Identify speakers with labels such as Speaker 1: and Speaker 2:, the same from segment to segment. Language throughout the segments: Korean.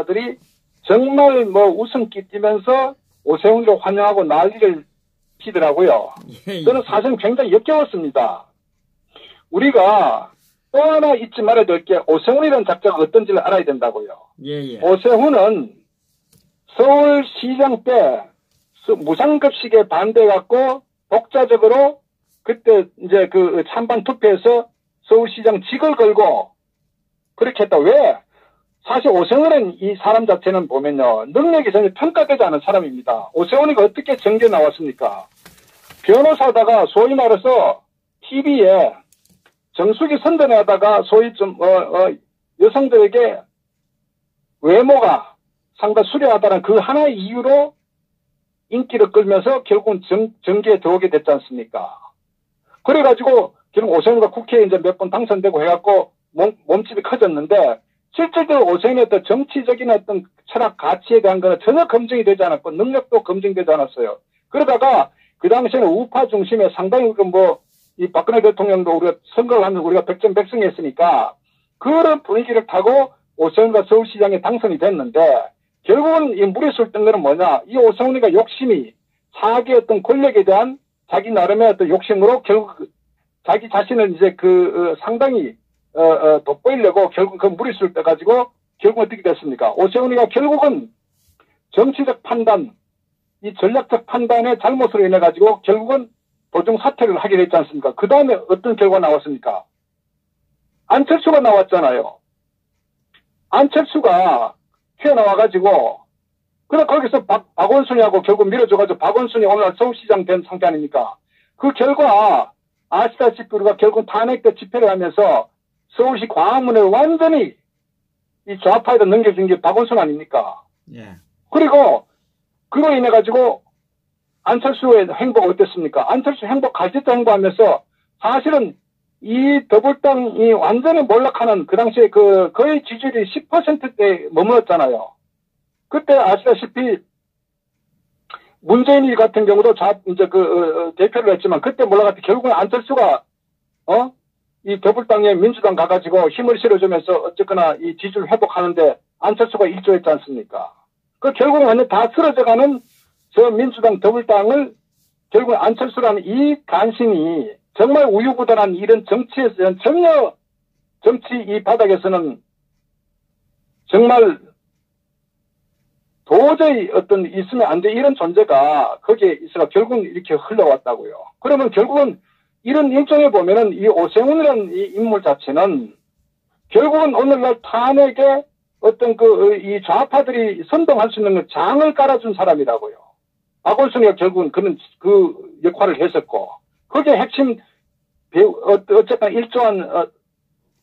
Speaker 1: 자들이 정말 뭐 웃음기 띠면서 오세훈이를 환영하고 난리를 치더라고요.
Speaker 2: 예.
Speaker 1: 저는 사실 굉장히 역겨웠습니다. 우리가 또 하나 잊지 말아야 될 게 오세훈이라는 작자가 어떤지를 알아야 된다고요.
Speaker 2: 예.
Speaker 1: 오세훈은 서울시장 때 무상급식에 반대해갖고 독자적으로 그때 이제 그 찬반 투표에서 서울시장 직을 걸고 그렇게 했다. 왜? 사실 오세훈은 이 사람 자체는 보면요. 능력이 전혀 평가되지 않은 사람입니다. 오세훈이가 어떻게 정계 나왔습니까? 변호사다가 소위 말해서 TV에 정수기 선전에 하다가 소위 좀, 여성들에게 외모가 상당히 수려하다는 그 하나의 이유로 인기를 끌면서 결국은 정계에 들어오게 됐지 않습니까? 그래가지고 결국 오세훈이가 국회에 이제 몇 번 당선되고 해갖고 몸집이 커졌는데 실질적으로 오세훈의 어떤 정치적인 어떤 철학 가치에 대한 거는 전혀 검증이 되지 않았고 능력도 검증되지 않았어요. 그러다가 그 당시에는 우파 중심에 상당히 이 박근혜 대통령도 우리가 선거를 하면서 우리가 백전백승했으니까 그런 분위기를 타고 오세훈이가 서울시장에 당선이 됐는데 결국은 이 무리수를 뜬 거는 뭐냐? 이 오세훈이가 욕심이 사기 어떤 권력에 대한 자기 나름의 어떤 욕심으로 결국 자기 자신을 이제 상당히 돋보이려고 결국 그 무리수를 떠가지고 결국 어떻게 됐습니까? 오세훈이가 결국은 정치적 판단, 이 전략적 판단의 잘못으로 인해 가지고 결국은 도중 사퇴를 하게 됐지 않습니까? 그 다음에 어떤 결과가 나왔습니까? 안철수가 나왔잖아요. 안철수가 튀어나와가지고 그래 거기서 박원순이하고 결국 밀어줘가지고 박원순이 오늘 서울시장 된 상태 아닙니까? 그 결과 아시다시피 우리가 결국 탄핵 때 집회를 하면서 서울시 광화문을 완전히 이 좌파에다 넘겨준 게 박원순 아닙니까?
Speaker 2: 예.
Speaker 1: 그리고 그로 인해 가지고 안철수의 행보가 어땠습니까? 안철수 행보 갈짓자 행보하면서 사실은 이 더불당이 완전히 몰락하는 그 당시에 거의 지지율이 10%대에 머물렀잖아요. 그때 아시다시피 문재인이 같은 경우도 이제 대표를 했지만 그때 몰락할 때 결국은 안철수가 이 더불당에 민주당 가가지고 힘을 실어주면서 어쨌거나 이 지지율 회복하는데 안철수가 일조했지 않습니까? 결국은 완전 다 쓰러져가는 저 민주당 더불당을 결국 안철수라는 이 간신이 정말 우유부단한 이런 정치에서 전혀 정치 이 바닥에서는 정말 도저히 어떤 있으면 안 돼 이런 존재가 거기에 있어가 결국은 이렇게 흘러왔다고요. 그러면 결국은 이런 일정에 보면은 이 오세훈이라는 이 인물 자체는 결국은 오늘날 탄핵에 어떤 이 좌파들이 선동할 수 있는 장을 깔아준 사람이라고요. 박원순이가 결국은 그는 그 역할을 했었고, 거기에 핵심 어쨌든 일조한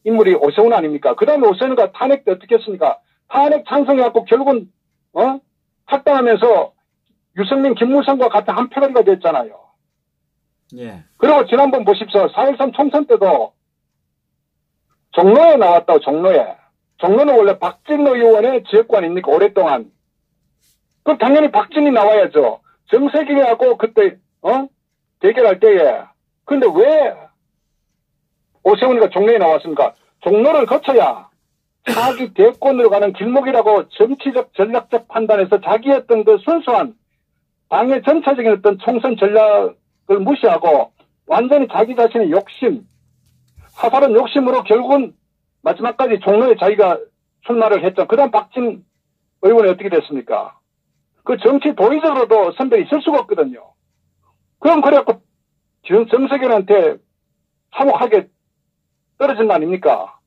Speaker 1: 인물이 오세훈 아닙니까? 그 다음에 오세훈이가 탄핵 때 어떻게 했습니까? 탄핵 찬성해갖고 결국은, 탈당하면서 유승민, 김무성과 같은 한 패거리가 됐잖아요.
Speaker 2: 예.
Speaker 1: 그리고 지난번 보십시오. 4.13 총선 때도 종로에 나왔다고, 종로에. 종로는 원래 박진로 의원의 지역구 아닙니까? 오랫동안. 그럼 당연히 박진이 나와야죠. 정세균이하고 그때, 대결할 때에. 근데 왜 오세훈이가 종로에 나왔습니까? 종로를 거쳐야 자기 대권으로 가는 길목이라고 정치적 전략적 판단에서 자기 어떤 순수한 당의 전체적인 어떤 총선 전략을 무시하고 완전히 자기 자신의 욕심, 사살한 욕심으로 결국은 마지막까지 종로에 자기가 출마를 했죠. 그 다음 박진 의원이 어떻게 됐습니까? 그 정치 도의적으로도 선배가 있을 수가 없거든요. 그럼 그래갖고 정세균한테 참혹하게 떨어진 거 아닙니까?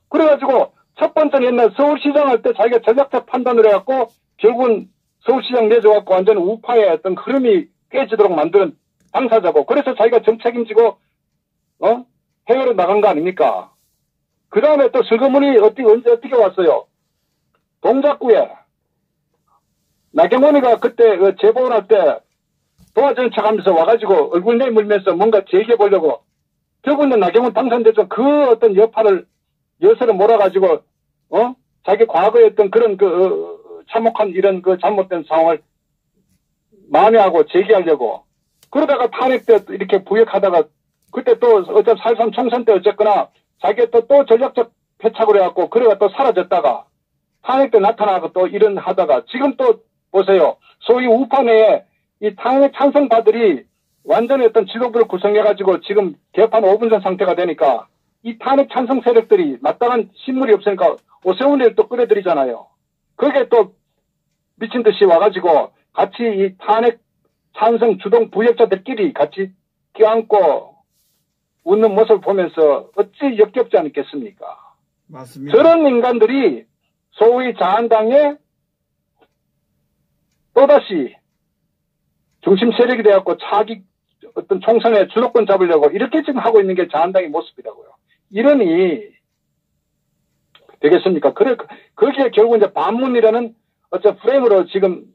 Speaker 1: 그래가지고 첫 번째는 옛날 서울시장 할 때 자기가 전략적 판단을 해갖고 결국은 서울시장 내줘갖고 완전 우파의 어떤 흐름이 깨지도록 만드는 당사자고 그래서 자기가 정책임지고 해외로 나간 거 아닙니까? 그 다음에 또 슬그머니 언제 어떻게 왔어요? 동작구에 나경원이가 그때 재보원할 때 도와주는 척하면서 와가지고 얼굴 내밀면서 뭔가 제기해보려고 결국은 나경원 당선되죠. 그 어떤 여설을 몰아가지고 자기 과거에 어떤 그런 참혹한 이런 잘못된 상황을 만회하고 제기하려고 그러다가 탄핵 때 이렇게 부역하다가 그때 또 어차피 4.13 총선 때 어쨌거나 자기가 또 전략적 패착을 해갖고 그래가 또 사라졌다가 탄핵 때 나타나고 또 이런 하다가 지금 또 보세요. 소위 우파 내에 이 탄핵 찬성파들이 완전히 어떤 지도부를 구성해가지고 지금 개판 5분전 상태가 되니까 이 탄핵 찬성 세력들이 마땅한 신물이 없으니까 오세훈을 또 끌어들이잖아요. 그게 또 미친 듯이 와가지고 같이 이 탄핵 찬성 주동 부역자들끼리 같이 껴안고 웃는 모습을 보면서 어찌 역겹지 않겠습니까?
Speaker 2: 맞습니다.
Speaker 1: 저런 인간들이 소위 자한당에 또다시 중심 세력이 되었고 차기 어떤 총선의 주도권 잡으려고 이렇게 지금 하고 있는 게 자한당의 모습이라고요. 이러니 되겠습니까? 그래, 거기에 결국 이제 반문이라는 어떤 프레임으로 지금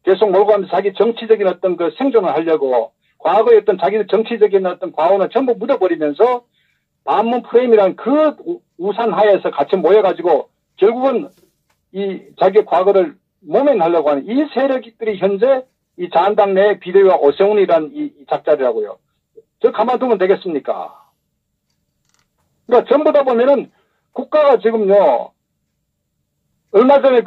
Speaker 1: 계속 몰고 가면서 자기 정치적인 어떤 그 생존을 하려고 과거의 어떤 자기 정치적인 어떤 과오는 전부 묻어버리면서 반문 프레임이란 그 우산 하에서 같이 모여가지고 결국은 이 자기의 과거를 모면하려고 하는 이 세력들이 현재 이 자한당 내 비대위와 오세훈이란 이 작자리라고요. 저 가만두면 되겠습니까? 그러니까 전부 다 보면은 국가가 지금요, 얼마 전에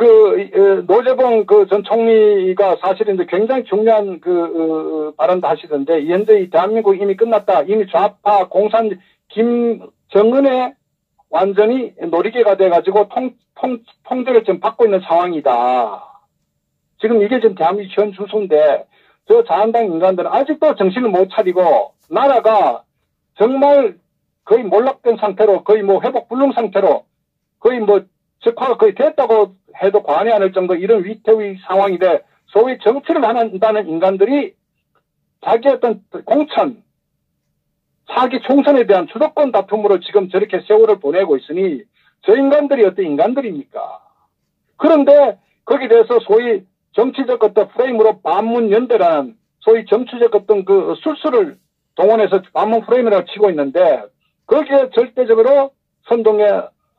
Speaker 1: 노재봉 전 총리가 사실은 이제 굉장히 중요한 발언도 하시던데, 현재 이 대한민국 이미 끝났다. 이미 좌파 공산 김정은의 완전히 놀이개가 돼가지고 통제를 지금 받고 있는 상황이다. 지금 이게 지금 대한민국 현 주소인데, 저 자한당 인간들은 아직도 정신을 못 차리고, 나라가 정말 거의 몰락된 상태로, 거의 뭐 회복 불능 상태로, 거의 뭐 적화가 거의 됐다고 해도 과언이 아닐 정도 이런 위태의 상황인데, 소위 정치를 한다는 인간들이 자기 어떤 공천, 차기 총선에 대한 주도권 다툼으로 지금 저렇게 세월을 보내고 있으니, 저 인간들이 어떤 인간들입니까? 그런데 거기에 대해서 소위 정치적 어떤 프레임으로 반문 연대라는 소위 정치적 어떤 술수를 동원해서 반문 프레임이라고 치고 있는데, 거기에 절대적으로 선동에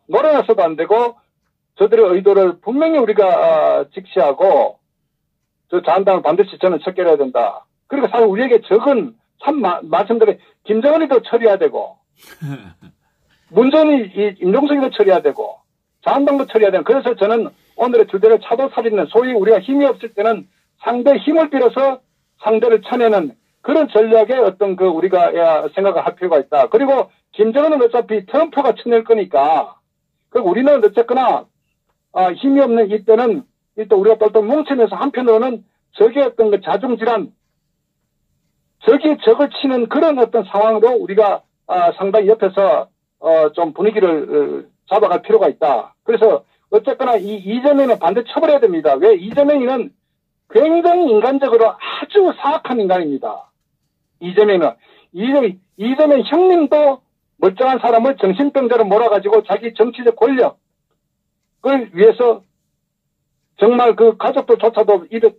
Speaker 1: 놀아나서도 안 되고, 저들의 의도를 분명히 우리가 직시하고, 저 자한당을 반드시 저는 척결해야 된다. 그리고 사실 우리에게 적은, 참 말씀드린 김정은이도 처리해야 되고, 문재인이 임종석이도 처리해야 되고, 자한당도 처리해야 되고, 그래서 저는 오늘의 주제를 차도살이는 소위 우리가 힘이 없을 때는 상대의 힘을 빌어서 상대를 쳐내는 그런 전략의 어떤 우리가 생각을 할 필요가 있다. 그리고 김정은은 어차피 트럼프가 쳐낼 거니까, 우리는 어쨌거나, 힘이 없는 이때는 일단 우리가 똘똘 뭉치면서 한편으로는 적의 어떤 자중질환, 적이 적을 치는 그런 어떤 상황으로 우리가 상당히 옆에서 좀 분위기를 잡아갈 필요가 있다. 그래서 어쨌거나 이재명은 반드시 처벌해야 됩니다. 왜? 이재명이는 굉장히 인간적으로 아주 사악한 인간입니다. 이재명 형님도 멀쩡한 사람을 정신병자로 몰아가지고 자기 정치적 권력을 위해서 정말 가족들조차도 입에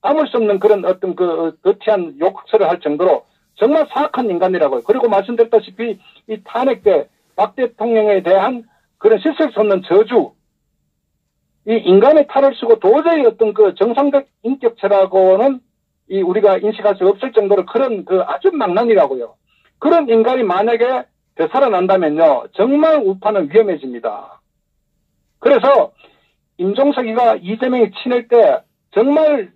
Speaker 1: 담을 수 없는 그런 어떤 더티한 욕설을 할 정도로 정말 사악한 인간이라고요. 그리고 말씀드렸다시피 이 탄핵 때 박 대통령에 대한 그런 실실 수 없는 저주, 이 인간의 탈을 쓰고 도저히 어떤 정상적 인격체라고는 우리가 인식할 수 없을 정도로 그런 아주 망난이라고요. 그런 인간이 만약에 되살아난다면요, 정말 우파는 위험해집니다. 그래서 임종석이가 이재명이 치낼 때 정말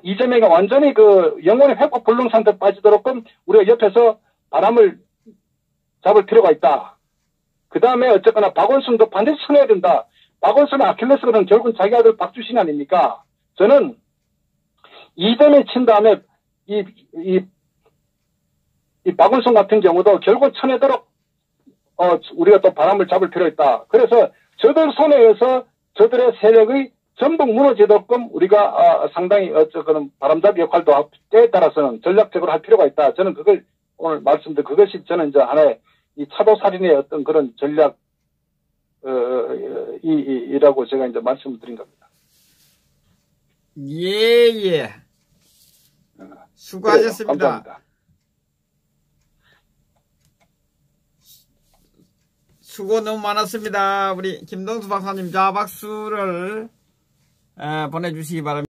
Speaker 1: 이재명이 완전히 영혼의 회복 불능 상태에 빠지도록끔 우리가 옆에서 바람을 잡을 필요가 있다. 그 다음에 어쨌거나 박원순도 반드시 쳐내야 된다. 박원순은 아킬레스건은 결국은 자기 아들 박주신 아닙니까? 저는 이재명이 친 다음에 이 박원순 같은 경우도 결국 쳐내도록 우리가 또 바람을 잡을 필요가 있다. 그래서 저들 손에 의해서 저들의 세력의 전부 무너지도록 우리가 상당히 그런 바람잡이 역할도 할 때에 따라서는 전략적으로 할 필요가 있다. 저는 그걸 오늘 말씀드린 그것이 저는 이제 하나의 이 차도살인의 어떤 그런 전략 이라고 제가 이제 말씀을 드린 겁니다.
Speaker 2: 예. 수고하셨습니다.
Speaker 1: 그래요, 감사합니다.
Speaker 2: 수고 너무 많았습니다. 우리 김동수 박사님, 자 박수를 보내주시기 바랍니다.